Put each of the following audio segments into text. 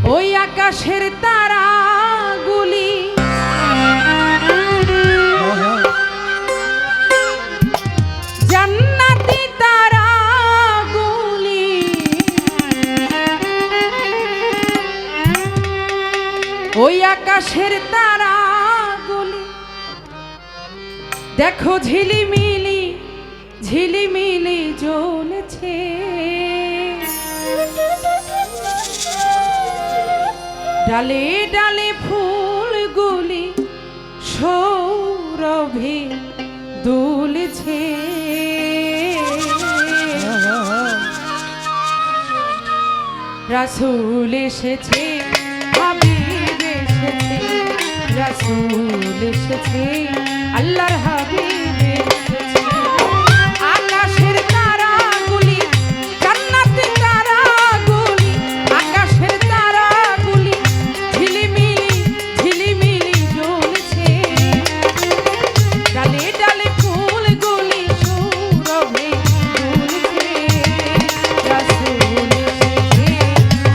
ওই আকাশের তারাগুলি জান্নাতি তারাগুলি ওই আকাশের তারাগুলি দেখো ঝিলিমিলি ঝিলিমিলি জ্বলছে ডালে ডালে ফুলগুলি সৌরভে দুলছে রাসূল এসেছে হাবিব এসেছে রাসূল এসেছে আল্লাহর হাবিব এসেছে আকাশের তারাগুলি জান্নাতি তারাগুলি আকাশের তারাগুলি ঝিলিমিলি ঝিলিমিলি জ্বলছে ডালে ডালে ফুলগুলি সৌরভে দুলছে রাসূল এসেছে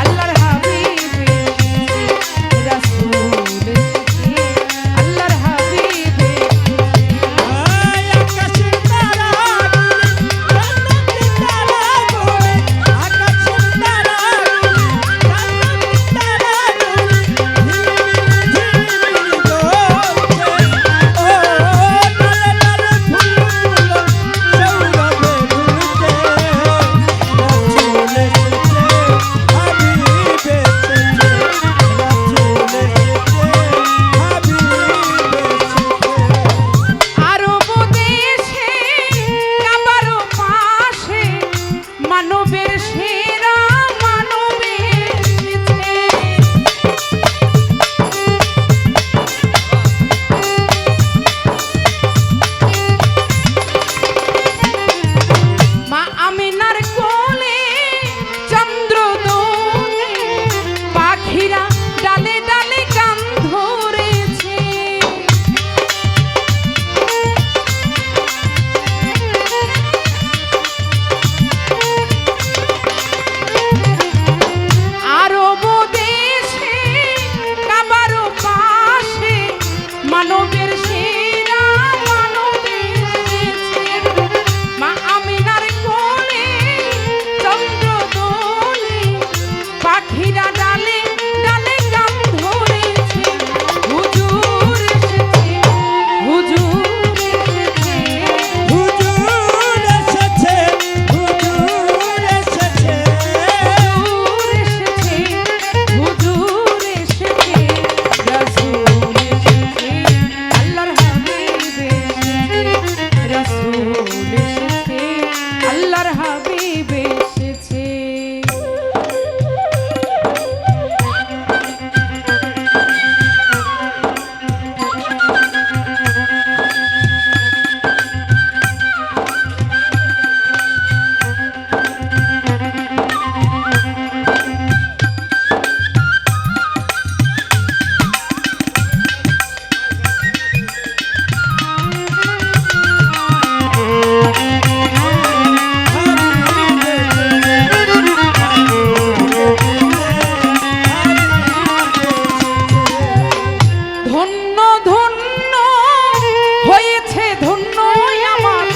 আল্লাহর হাবিব এসেছে রাসূল এসেছে আল্লাহর হাবিব আকাশের তারাগুলি জান্নাতি তারাগুলি আকাশের তারাগুলি জান্নাতি তারাগুলি ঝিলিমিলি জ্বলছে ও ডালে ডালে ফুলগুলো সৌরভে দুলছে রাসূল এসেছে হাবিব এসেছে রাসূল এসেছে হাবিব এসেছে আরব দেশে কাবার পাশে মানবের সেরা মানব এসেছে মা আমিনার কোলে চন্দ্র দোলে পাখিরা ডালে ডালে গান ধরেছে আরব দেশে কাবার পাশে মানবের সেরা মানব এসেছে মা আমিনার কোলে চন্দ্র দোলে পাখিরা ডালে ডালে গান ধরেছে হুজুর এসেছে হুজুর এসেছে হুজুর এসেছে হুজুর এসেছে হুজুর এসেছে রাসূল এসেছে আল্লাহর হাবিব এসেছে রাসূল এসেছে আল্লাহর হাবিব এসেছে ধন্য ধন্য হয়েছে ধন্য আমার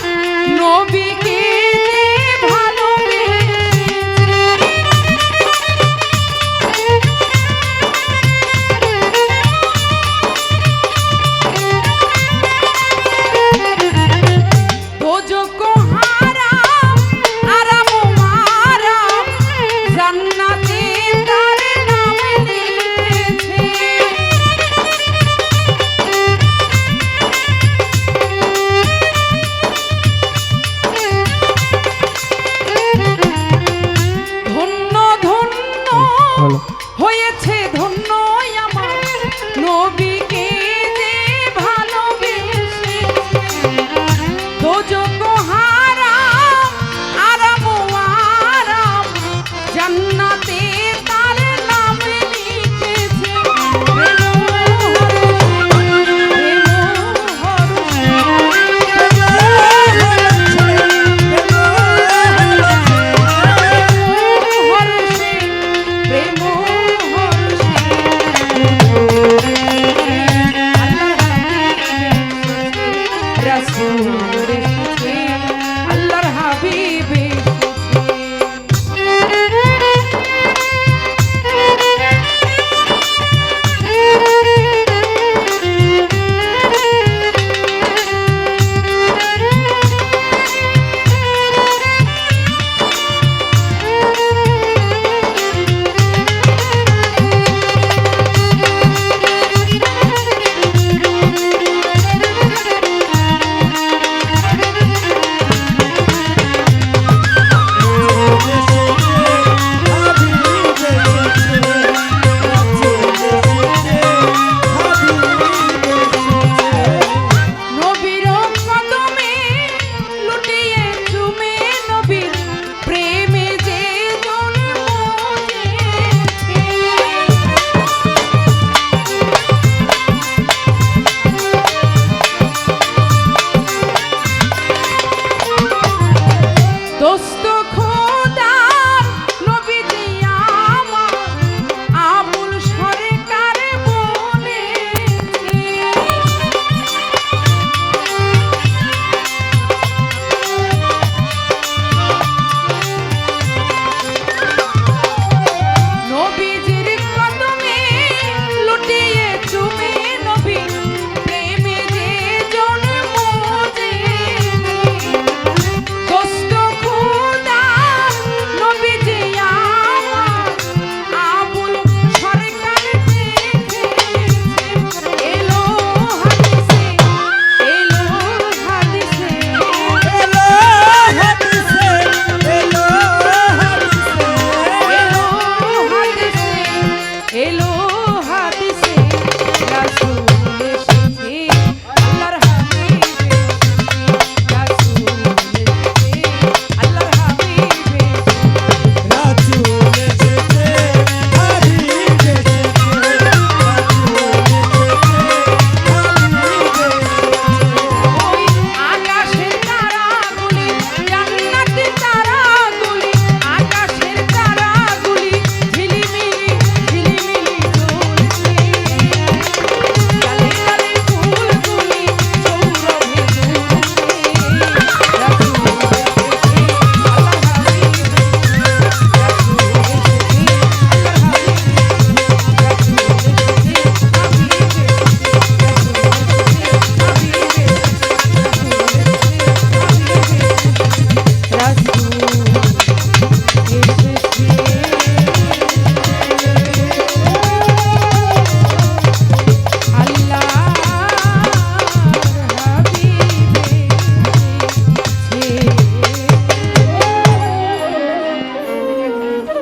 নবীকে যে ভালোবেসেছে দোজখ হারাম আরাম মারাম জান্নাতে তার নাম লিখেছে ধন্য ধন্য হয়েছে ধন্য